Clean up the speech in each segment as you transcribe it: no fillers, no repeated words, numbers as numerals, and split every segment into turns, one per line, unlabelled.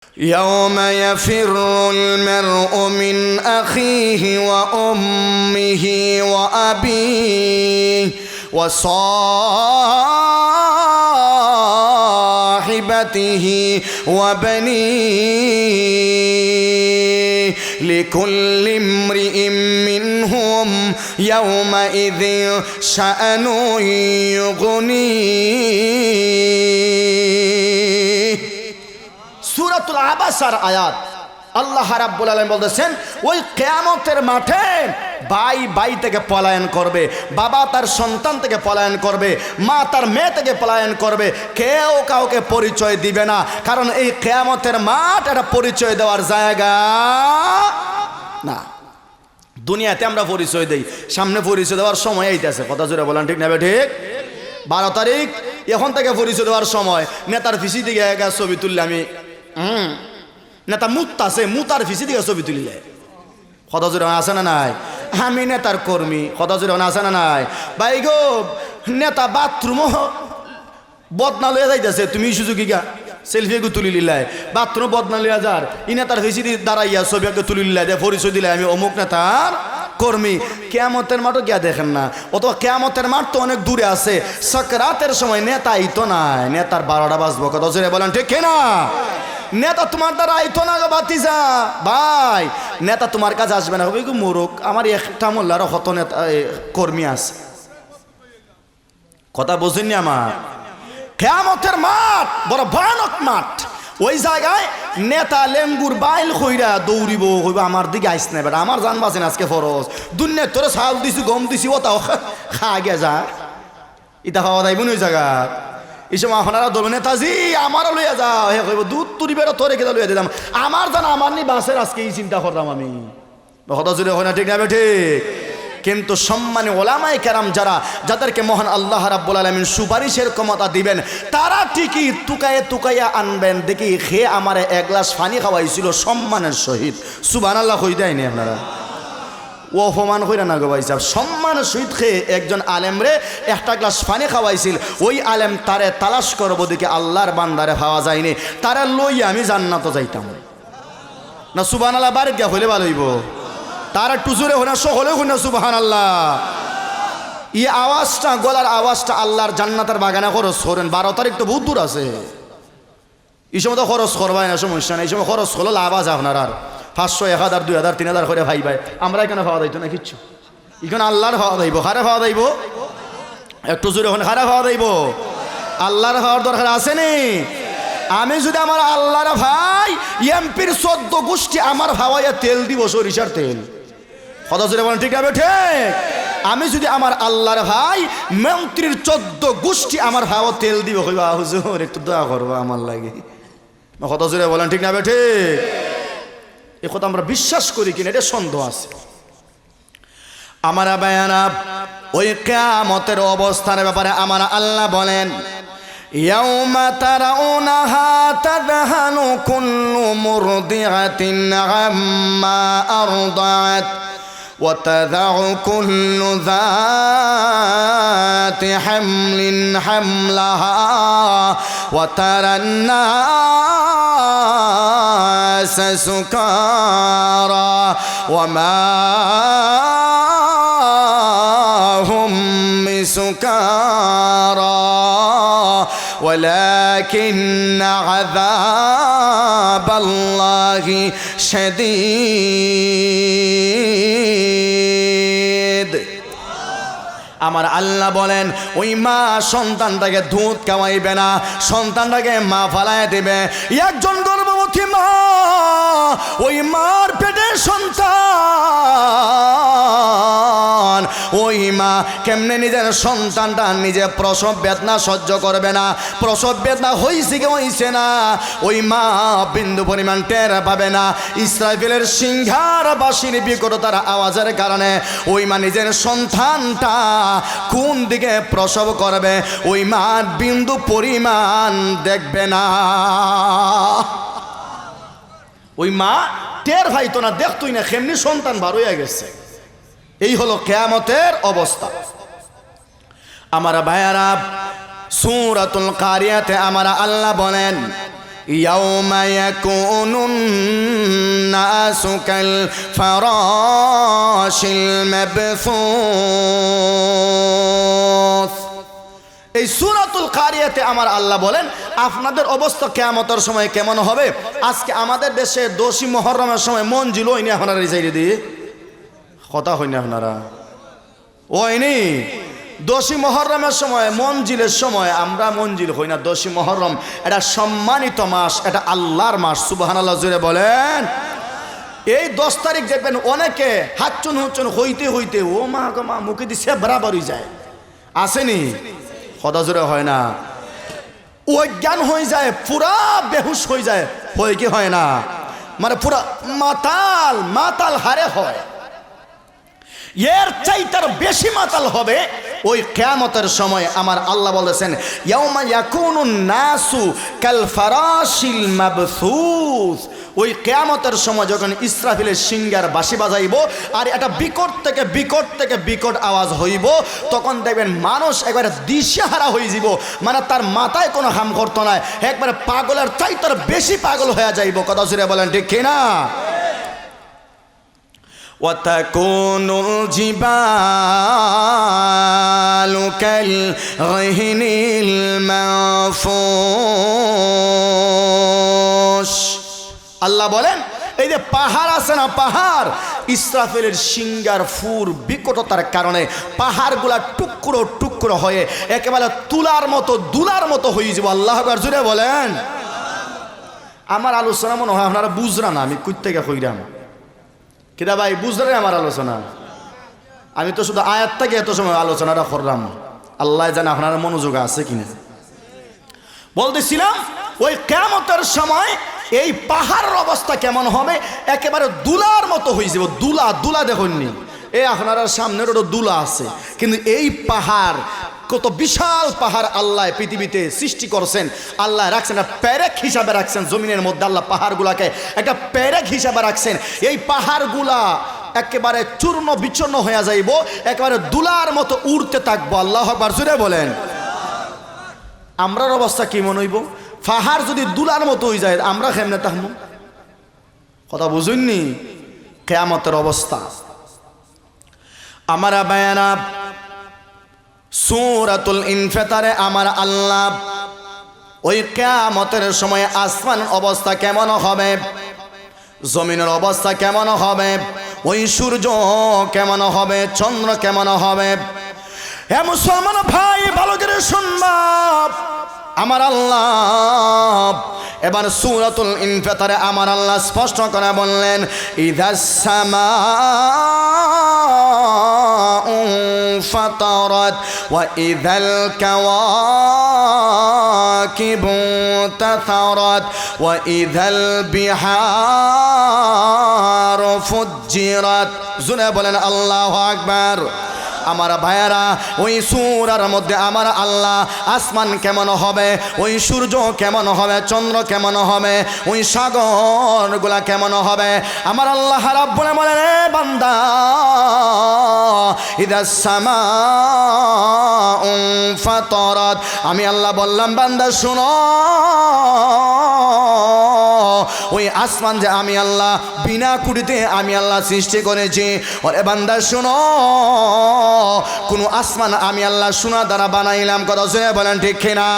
يوم يفر المرء من أخيه وأمه وأبيه وصاحبته وبنيه لكل امرئ منهم يومئذ شأن يغنيه সূরাতুল আবাসার আয়াত। আল্লাহ রাব্বুল আলামিন বলতেছেন ওই কিয়ামতের মাঠে ভাই ভাই থেকে পলায়ন করবে, বাবা তার সন্তান থেকে পলায়ন করবে, মা তার মেয়ে থেকে পলায়ন করবে, কেউ কাউকে পরিচয় দিবে না। কারণ এই কিয়ামতের মাঠ এটা পরিচয় দেওয়ার জায়গা না। দুনিয়াতে আমরা পরিচয় দেই, সামনে পরিচয় দেওয়ার সময় এইটাছে। কথা জোরে বলেন ঠিক না ঠিক? 12 তারিখ এখন থেকে পরিচয় দেওয়ার সময় নেতার ফিসি দিকে ছবি তুললে আমি নেতা মুতাছে, মুতার ফিসি দিকে ছবি তুলিলে কথা জোরে আছে না নাই? আমি নেতার কর্মী, কথা জোরে আছে না নাই? ভাই গো নেতা বাথরুমও বদনা লইয়া যাইতেছে, তুমি সুযোগী গা সেলফি গো তুলি লিলাই, বাথরুম বদনা লইয়া যার ই নেতার ফিসি দিয়ে দাঁড়াইয়া ছবি আগে তুলি লিলাই দেয়, পরিচয় দিলে আমি অমুক নেতার কর্মী। কিয়ামতের মাঠও গিয়া দেখেন না, অথবা কিয়ামতের মাঠ তো অনেক দূরে আছে। সাকরাতের সময় নেতা আইতো নাই, নেতার 12টা বাজবো। কথা জোরে বলেন ঠিক না? নেতা তোমার দ্বারা আইতো না গো বাতিজা ভাই, নেতা তোমার কাছে আসবে না, হবে গো মোরক আমার একটা মোল্লারও হত নেতা কর্মী আছে। কথা বুঝেননি আমার? কিয়ামতের মাঠ বড় ভয়ানক মাঠ। ওই জায়গায় নেতা লেঙ্গুর বাইল কইরা দৌড়িব, হইব আমার দিকে আইস না বেটা, আমার জান বাঁচেন আজকে ফরজ, দুনিয়া তোরে চাউল দিছি গম দিছি ও তাও খা গে যা, ইটা খাওয়া যাইব ওই জায়গা। এই সময় আপনারা ধরবেন নেতাজি আমারও লইয়া যাও, হে কইব দুধ তুরি বেড়া তোরে কেটে লইয়া দিলাম, আমার জান আমার নি বাঁচের আজকে এই চিন্তা করতাম আমি। কথা জুড়ে হয় না ঠিক না ঠিক? কিন্তু সম্মানী ওলামায়ে কেরাম যারা, যাদেরকে মহান আল্লাহ রাব্বুল আলামিন সুপারিশের ক্ষমতা দিবেন, তারা ঠিকই তুকায়ে তুকাইয়া আনবেন। দেখি খেয়ে আমার 1 গ্লাস পানি খাওয়াইছিল সম্মানের সহিত, সুবহানাল্লাহ কই দেয়নি আপনারা? ও অপমান কইরা না গো ভাই সাহেব, সম্মানের সহিত খেয়ে একজন আলেমরে 1টা গ্লাস পানি খাওয়াইছিল। ওই আলেম তারে তালাশ করবো দেখি আল্লাহর বান্দারে পাওয়া যায়নি, তারে লইয়া আমি জান্নাত যাইতাম না। সুবহানাল্লাহ বাড়ি গিয়া হইলে ভালো হইব, তারা টুজুরে হোনা সকলে হোনা সুবহানাল্লাহ। এই আওয়াজটা, গলার আওয়াজটা আল্লাহর জান্নাতের বাগানে খরচ করেন। 12 তারিখ তো বহুত দূর আছে, এই সময় তো খরচ করবাই না, সমস্যা নেই। এই সময় খরচ করলে লাভ আছে আপনার, আর 500 1000 2000 3000 করে ভাই ভাই আমরা এখানে খাওয়া যাইতো না কিচ্ছু। এখানে আল্লাহর খাওয়া যাইব, খারে খাওয়া যাইব, একটু জোরে ওখানে খারে খাওয়া যাইব। আল্লাহর খাওয়ার দরকার আছে নি? আমি যদি আমার আল্লাহর ভাই এমপির 14 গোষ্ঠী আমার ভাওয়াইয়া তেল দিব, সরিষার তেল, কথা জোরে বলেন ঠিক আছে ঠিক? আমি যদি আমার আল্লাহর ভাই মন্ত্রীর 14 গোষ্ঠী আমার ভাওয়া তেল দিব, কইবা হুজুর একটু দোয়া করবা আমার লাগে, কথা জোরে বলেন ঠিক না ঠিক? এ কথা আমরা বিশ্বাস করি কিনা এটা সন্দেহ আছে। আমারা বায়ানা ওই কিয়ামতের অবস্থানের ব্যাপারে আমার আল্লাহ বলেন, ইয়াউমা তারাউনাহা তাযহালু কুল্লু মুরদিআতিন আম্মা আরদাআত ওয়া তাযউ কুল্লু যাতি হামলিন হামলাহা ওয়া তারান নাসা সুকারা ওয়া মা হুম বিসুকারা ولكن عذاب الله شديد। আমার আল্লাহ বলেন ওই মা সন্তানটাকে দুধ খাওয়াইবে না, সন্তানটাকে মা ফালায় দেবে। একজন গর্ভবতী মা, ওই মার পেটে সন্তান, ওই মা কেমনে নিজের সন্তানটা নিজে প্রসব বেদনা সহ্য করবে না? প্রসব বেদনা হইছে কি হইছে না, ওই মা বিন্দু পরিমাণ টের পাবে না। ইসরাফিলের সিংহার বাঁশির বিকটতার আওয়াজের কারণে ওই মা নিজের সন্তানটা কোন দিকে প্রসব করবে ওই মা বিন্দু পরিমাণ দেখবে না। ওই মা টের পাইতো না, দেখতোই না, কেমনি সন্তান বার হইয়া গেছে। এই হলো কিয়ামতের অবস্থা। আমার ভাইয়ারা, সূরাতুল কারিয়াতে আমার আল্লাহ বলেন, ইয়াউমা ইয়াকুনুন নাসু কাল ফারাশিল মাবসুস। এই সূরাতুল কারিয়াতে আমার আল্লাহ বলেন আপনাদের অবস্থা কিয়ামতের সময় কেমন হবে। আজকে আমাদের দেশে 10ই মুহররমের সময় মঞ্জিল হয়নি, আপনারা রিসাইরে দিয়ে কথা হয়নি, আপনারা ওইনি 10ই মুহররমের সময় মঞ্জিলের সময় আমরা মঞ্জিল হই না। 10ই মুহররম এটা সম্মানিত মাস, এটা আল্লাহর মাস। সুবহানাল্লাহ জোরে বলেন। এই 10 তারিখ দেখবেন অনেকে হাচ্চুন হুচ্চুন হইতে হইতে ও মা গো মা মুখে দিছে বরাবর হয়ে যায়, আসেনি কথা জোরে হয় না, অজ্ঞান হয়ে যায়, পুরা বেহুশ হয়ে যায়, হয় কি হয় না, মানে পুরা মাতাল মাতাল হারে হয়। এর চাইতার বেশি মাতাল হবে ওই কিয়ামতের সময়। আমার আল্লাহ বলেছেন ইয়াউমা ইয়াকুনুন নাসু কাল ফারাশিল মাবসুস। ওই কিয়ামতের সময় যখন ইসরাফিলের সিংহার বাঁশি বাজাইব আর এটা বিকট থেকে বিকট আওয়াজ হইব, তখন দেখবেন মানুষ একবারে দিশেহারা হয়ে যাব, মানে তার মাথায় কোনো হাম করতো না, একবারে পাগলের চাইতার বেশি পাগল হয়ে যাইব। কথা জুড়ে বলেন ঠিক কিনা। وتكون الجبال كالعهن المنفوش। আল্লাহ বলেন এই যে পাহাড় আছে না, পাহাড় ইসরাফিলের সিংহার ফুর বিকটতার কারণে পাহাড়গুলা টুকরো টুকরো হয়ে একেবারে তুলার মতো দুলার মতো হয়ে যাব। আল্লাহ আকবার জোরে বলেন। আমার আলোচনা মনে হয় আপনারা বুঝরা না, আমি কই থেকে কইরাম কিরা ভাই, বুঝলেন আমার আলোচনা? আমি তো শুধু আয়াত থেকে এত সময় আলোচনাটা করলাম, আল্লাহ জানে আপনার মনোযোগ আছে কিনা। বলতেছিলাম ওই কিয়ামতের সময় এই পাহাড়ের অবস্থা কেমন হবে, একেবারে দুলার মতো হয়ে যাবে। দুলা দুলা দেখুননি, এই আপনারা সামনের ওটা দুলা আছে, কিন্তু এই পাহাড় কত বিশাল পাহাড় আল্লাহ পৃথিবীতে সৃষ্টি করছেন। আল্লাহ রাখছেন প্যারেক হিসাবে রাখছেন জমিনের মধ্যে, আল্লাহ পাহাড়গুলাকে একটা প্যারেক হিসাবে রাখছেন। এই পাহাড়গুলা একেবারে চূর্ণ বিচূর্ণ হয়ে যাইব, একেবারে দুলার মতো উড়তে থাকবো। আল্লাহ আকবার জোরে বলেন। আমরার অবস্থা কি মনে হইব? পাহাড় যদি দুলার মতো হয়ে যায় আমরা কেমনে থাকবো? কথা বুঝুননি কিয়ামতের অবস্থা। আমার বায়ানা সূরাতুল ইনফিতারে আমার আল্লাহ ওই কিয়ামতের সময় আসমান অবস্থা কেমন হবে, জমিনের অবস্থা কেমন হবে, ওই সূর্য কেমন হবে, চন্দ্র কেমন হবে। হে মুসলমান ভাই ভালো করে শুনবা, আমার আল্লাহ এবার সূরাতুল ইনফিতারে আমার আল্লাহ স্পষ্ট করে বললেন ইযাস সামাউ ফাতারাত ওয়া ইযাল কাওয়াকিবু তাসারাত ওয়া ইযাল বিহারু ফুজ্জিরাত। জোরে বলেন আল্লাহু আকবার। আমার ভাইয়েরা ওই সূরার মধ্যে আমার আল্লাহ আসমান কেমন হবে, ওই সূর্য কেমন হবে, চন্দ্র কেমন হবে, ওই সাগরগুলা কেমন হবে, আমার আল্লাহ রাব্বুল বলেন রে বান্দা ইযাস সামাউ ফাতারাত। আমি আল্লাহ বললাম বান্দা শুনো, ওই আসমান যে আমি আল্লাহ বিনা কুড়িতে আমি আল্লাহ সৃষ্টি করেছি। ওরে বান্দা শুনো, কোন আসমান আমি আল্লাহ সোনা দ্বারা বানাইলাম। কথা শুনে বলেন ঠিক কিনা।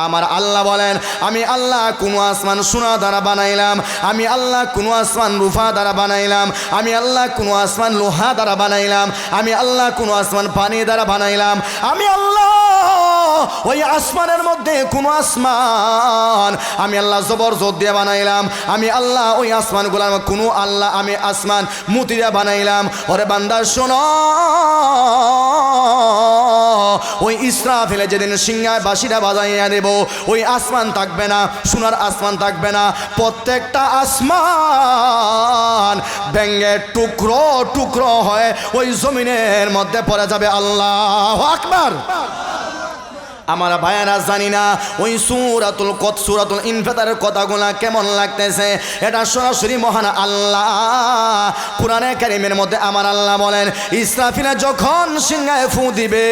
আমার আল্লাহ বলেন আমি আল্লাহ কোনো আসমান সোনা দ্বারা বানাইলাম, আমি আল্লাহ কোনো আসমান রূপা দ্বারা বানাইলাম, আমি আল্লাহ কোনো আসমান লোহা দ্বারা বানাইলাম, আমি আল্লাহ কোনো আসমান পানি দ্বারা বানাইলাম, আমি আল্লাহ ওই আসমানের মধ্যে কোনো আসমান আমি আল্লাহ জবরদস্ত দিয়ে বানাইলাম, আমি আল্লাহ ওই আসমানগুলার কোনো আল্লাহ আমি আসমান মুতি দিয়ে বানাইলাম। ওরে বান্দা শোনো, ওই ইসরাফিলে যেদিন সিংহায় বাঁশিটা বাজাইয়া দেব, ওই আসমান থাকবে না, সোনার আসমান থাকবে না, প্রত্যেকটা আসমান ভেঙে টুকরো টুকরো হয়ে ওই জমিনের মধ্যে পড়ে যাবে। আল্লাহু আকবার। আমার ভাইয়ারা জানি না ওই সূরাতুল ইনফিতারের কথাগুলা কেমন লাগতেছে। এটা সরাসরি মহান আল্লাহ কুরআনে কারীমের মধ্যে আমার আল্লাহ বলেন, ইসরাফিল যখন সিংহায় ফু দিবে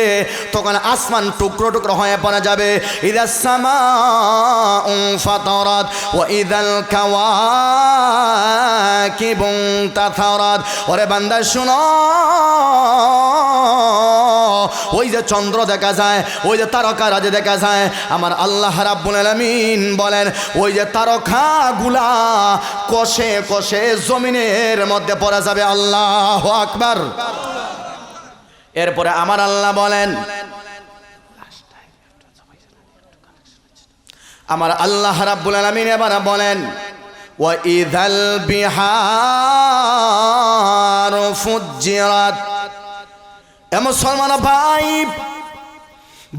তখন আসমান টুকরো টুকরো হয়ে পড়ে যাবে। ইদাস সামাউ ফাতারাত ওয়া ইদাল কাওয়াকিবু তাথারাত। ওরে বান্দা শুনো, ওই যে চন্দ্র দেখা যায়, ওই যে তারকারাজি দেখা যায়, আমার আল্লাহ রাব্বুল আলামিন বলেন ওই যে তারকাগুলা কষে কষে জমিনের মধ্যে পড়ে যাবে। আল্লাহু আকবার। এরপরে আমার আল্লাহ বলেন, আমার আল্লাহ রাব্বুল আলামিন এবার বলেন ওয়া ইযাল বিহারু ফুজ্জিরাত। এ মুসলমান ভাই,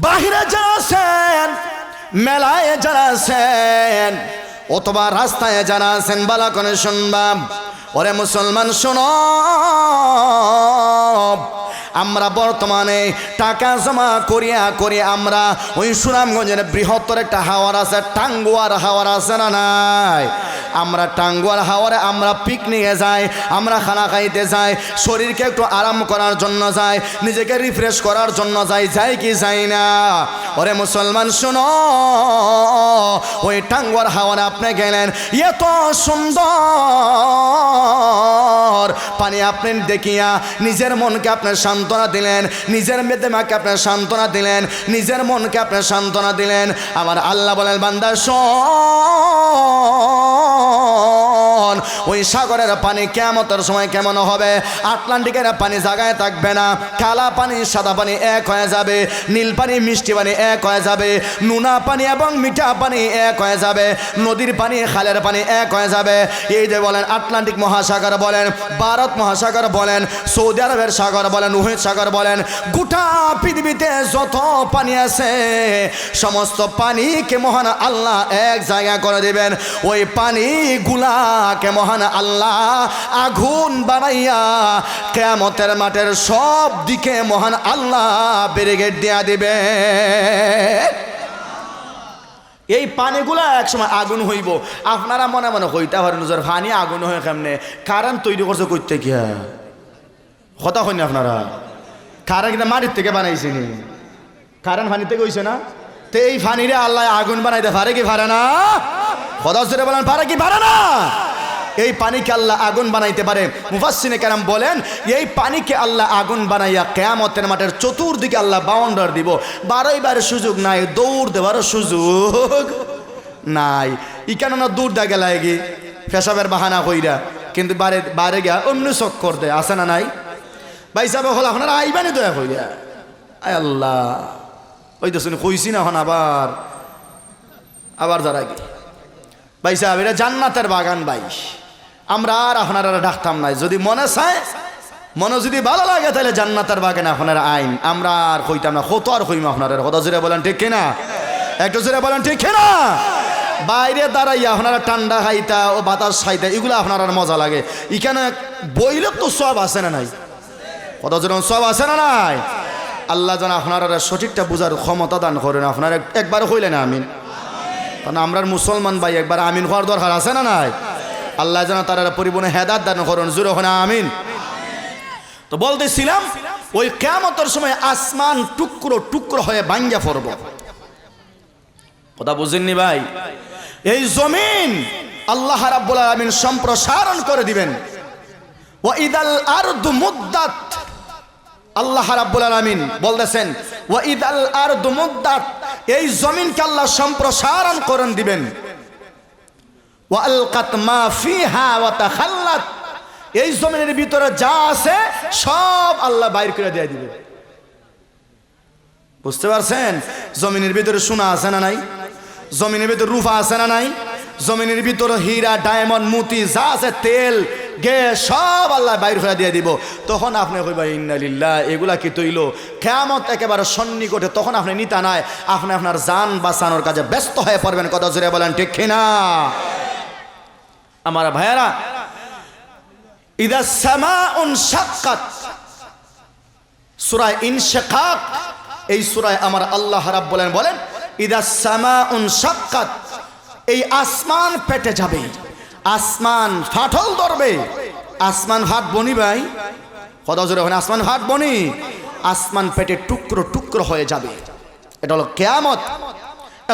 বাহিরে যারা আছেন, মেলায় যারা আছেন, অথবা রাস্তায় যারা আছেন, বালা করে শুনবাম। ওরে মুসলমান শোনো, আমরা বর্তমানে টাকা জমা করিয়া আমরা ওই সুনামগঞ্জের বৃহত্তর একটা হাওয়ার আছে, টাঙ্গুয়ার হাওয়ার আছে না নাই? আমরা টাঙ্গুয়ার হাওয়ারে আমরা পিকনিকে যাই, আমরা খানা খাইতে যাই, শরীরকে একটু আরাম করার জন্য যাই, নিজেকে রিফ্রেশ করার জন্য যাই কি যাই না? ওরে মুসলমান শোনো, ওই টাঙ্গুয়ার হাওয়ারে আপনি গেলেন, এত সুন্দর পানি আপনি দেখিয়া নিজের মনকে আপনার সান্ত্বনা দিলেন, নিজের মেদেমাকে আপনার সান্ত্বনা দিলেন, নিজের মনকে আপনার সান্ত্বনা দিলেন। আমার আল্লাহ বলেন, বান্দা শোন, ওই সাগরের পানি কিয়ামতের সময় কেমন হবে? আটলান্টিকের পানি জায়গায় থাকবে না, কালা পানি সাদা পানি এক হয়ে যাবে, নীল পানি মিষ্টি পানি এক হয়ে যাবে, নুনা পানি এবং মিঠা পানি এক হয়ে যাবে, নদীর পানি খালের পানি এক হয়ে যাবে। এই যে বলেন আটলান্টিক মহাসাগর বলেন, ভারত মহাসাগর বলেন, সৌদি আরবের সাগর বলেন, লোহিত সাগর বলেন, গোটা পৃথিবীতে যত পানি আছে সমস্ত পানিকে মহান আল্লাহ এক জায়গা করে দিবেন। ওই পানিগুলাকে মহান আল্লাহ আগুন বানাইয়া কিয়ামতের মাঠের সব দিকে মহান আল্লাহ ব্যারিকেড দিয়া দিবে। এই পানিগুলা একসময় আগুন হইব। আপনারা মনে মনে হইতে পারেন যে পানি আগুন হয়ে কেমনে? কারেন্ট তৈরি করছে করতে গিয়া কথা হয়নি আপনারা? কারেন্ট কিন্তু মাটির থেকে বানাইছে নি, কারেন্ট পানি থেকে হইছে না? তো এই পানিরে আল্লাহ আগুন বানাইতে পারে কি পারে না? কথা জোরে বলেন, পারে কি পারে না? এই পানিকে আল্লাহ আগুন বানাইতে পারে। মুফাসসিরে কেরাম বলেন, এই পানিকে আল্লাহ আগুন বানাইয়া কিয়ামতের মাঠের চতুর্দিকে আল্লাহ বাউন্ডার দিব। বারবার সুযোগ নাই, দৌড় দেওয়ারও সুযোগ নাই। ই কেন না দূর দা গেলায় গি পেশাবের বাহানা কইরা, কিন্তু বারে গিয়া অমনি চক্কর দেয়, আছে না নাই? ভাই সাহেব হল আপনারা আইবানি দয়া কইরা। আয় আল্লাহ, ওই তো শুনি কইছি না, এখন আবার যারা গিয়ে ভাই সাহেব এটা জান্নাতের বাগান ভাই। আমরা আর আপনারা ডাকতাম নাই, যদি মনে চায়, মনে যদি ভালো লাগে তাহলে জান্নাতের বাগানে আপনারা আইন, আমরা আর কইতাম না। কত আর কইম আপনারা? কথা জোরে বলেন ঠিক কিনা? একটু জোরে বলেন ঠিক কিনা? বাইরে দাঁড়াইয়া আপনারা ঠান্ডা খাইতা ও বাতাস খাইতা, এগুলো আপনার আর মজা লাগে। এখানে বইলে তো সব আছে না নাই? কথা জোরে সব আছে না নাই? আল্লাহ যেন আপনারা সঠিকটা বুঝার ক্ষমতা দান করেন। আপনারা একবার কইলেন আমিন? কারণ আমরা মুসলমান ভাই, একবার আমিন হওয়ার দরকার আছে না নাই? আল্লাহ যেন তারা পরিপূর্ণ হেদায়েত দান করেন। জোরে হন আমিন। তো বলতেছিলাম, ওই কিয়ামতের সময় আসমান টুকরো টুকরো হয়ে ভাঙ্গা পড়ব। কথা বুঝেননি ভাই? এই জমিন আল্লাহ রাব্বুল আলামিন সম্প্রসারণ করে দিবেন। ওয়া ইদাল আরদু মুদ্দাত, আল্লাহ রাব্বুল আলামিন বলতেছেন ওয়া ইদাল আরদু মুদ্দাত, এই জমিনকে আল্লাহ সম্প্রসারণ করে দিবেন। ওয়া আলকাত মা ফিহা ওয়া তাখাল্লাত, এই জমিনের ভিতরে যা আছে সব আল্লাহ বাইর করে দিয়ে দিবেন। বুঝতে পারছেন? জমিনের ভিতরে সোনা আছে না নাই? জমিনের ভিতরে রূপা আছে না নাই? জমিনের ভিতরে হীরা, ডায়মন্ড, মুতি যা আছে, তেল, গ্যাস সব আল্লাহ বাইর করে দিয়ে দিব। তখন আপনি কইবা ইন্না লিল্লাহ, এগুলা কি তৈল? কিয়ামত একেবারে সন্নিকটে, তখন আপনি নিতা নাই, আপনি আপনার জান বাঁচানোর কাজে ব্যস্ত হয়ে পড়বেন। কথা জোরে বলেন ঠিক কিনা? আমার ভাইয়েরা, ইদা সামাউন শাক্কাত, সূরা ইনশিকাক এই সূরায় আমার আল্লাহ রাব্বুল আলামিন বলেন ইদা সামাউন শাক্কাত, এই আসমান ফেটে যাবে, আসমান ফাটল ধরবে। আসমান ফাটবনি ভাই, কথা জোরে হয়, আসমান ফাটবনি, আসমান ফেটে টুকরো টুকরো হয়ে যাবে। এটা হলো কিয়ামত।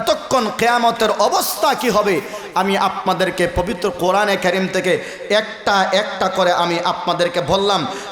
এতক্ষণ কিয়ামতের অবস্থা কি হবে আমি আপনাদেরকে পবিত্র কোরআনে কারীম থেকে একটা একটা করে আমি আপনাদেরকে বললাম।